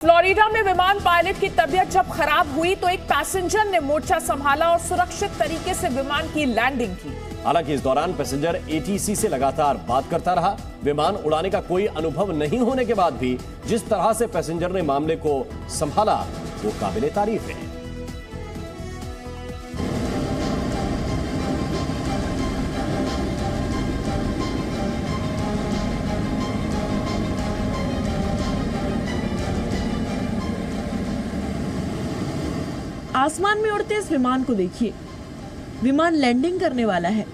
Florida में विमान pilot की तबीयत जब खराब हुई तो एक पैसेंजर ने मोर्चा संभाला और सुरक्षित तरीके से विमान की लैंडिंग की। हालांकि इस दौरान पैसेंजर एटीसी से लगातार बात करता रहा। विमान उड़ाने का कोई अनुभव नहीं होने के बाद भी जिस तरह से पैसेंजर ने मामले को संभाला वो काबिले तारीफ है। आसमान में उड़ते इस विमान को देखिए। विमान लैंडिंग करने वाला है,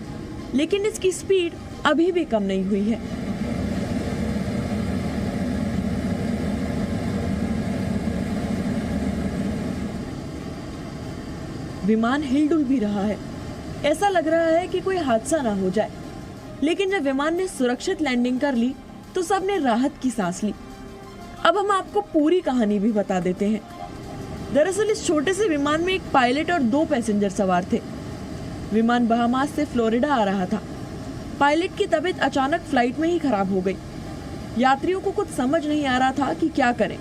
लेकिन इसकी स्पीड अभी भी कम नहीं हुई है। विमान हिलडुल भी रहा है। ऐसा लग रहा है कि कोई हादसा ना हो जाए, लेकिन जब विमान ने सुरक्षित लैंडिंग कर ली तो सबने राहत की सांस ली। अब हम आपको पूरी कहानी भी बता देते हैं। दरअसल इस छोटे से विमान में एक पायलट और 2 पैसेंजर सवार थे। विमान बहामास से फ्लोरिडा आ रहा था। पायलट की तबीयत अचानक फ्लाइट में ही खराब हो गई। यात्रियों को कुछ समझ नहीं आ रहा था कि क्या करें।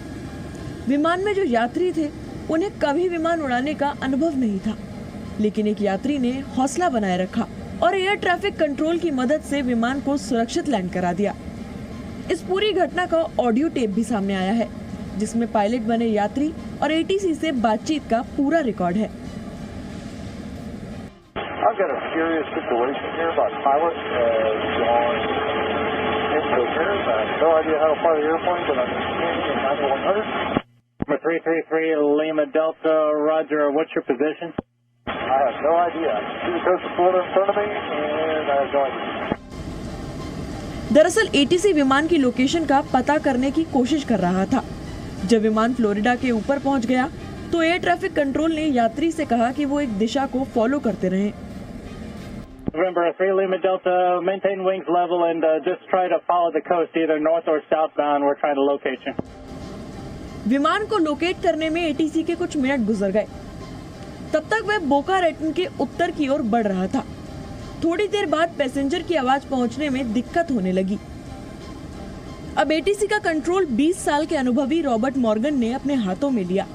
विमान में जो यात्री थे उन्हें कभी विमान उड़ाने का अनुभव नहीं था, लेकिन एक यात्री ने हौसला बनाए रखा और एयर ट्रैफिक कंट्रोल की मदद से विमान को सुरक्षित लैंड करा दिया। इस पूरी घटना का ऑडियो टेप भी सामने आया है, जिसमें पायलट बने यात्री और एटीसी से बातचीत का पूरा रिकॉर्ड है। I've got a serious situation here. My pilot has gone incoherent. I have no idea how to fly the airplane, but I'm in 9100. 333 Lima Delta, Roger. What's your position? I have no idea. I can see the coast of Florida in front of me, and I have no idea. दरअसल ATC विमान की location का पता करने की कोशिश कर रहा था। जब विमान फ्लोरिडा के ऊपर पहुंच गया तो एयर ट्रैफिक कंट्रोल ने यात्री से कहा कि वो एक दिशा को फॉलो करते रहें। November 3 Lima Delta, maintain wings level and just try to follow the coast, either north or southbound. We're trying to locate you. विमान को लोकेट करने में एटीसी के कुछ मिनट गुजर गए। तब तक वह बोका रेटन के उत्तर की ओर बढ़ रहा था। थोड़ी देर बाद पैसेंजर की आवाज पहुंचने में दिक्कत होने लगी। अब एटीसी का कंट्रोल 20 साल के अनुभवी रॉबर्ट मॉर्गन ने अपने हाथों में लिया।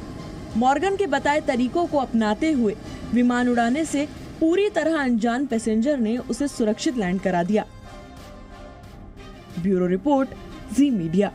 मॉर्गन के बताए तरीकों को अपनाते हुए विमान उड़ाने से पूरी तरह अनजान पैसेंजर ने उसे सुरक्षित लैंड करा दिया। ब्यूरो रिपोर्ट, जी मीडिया।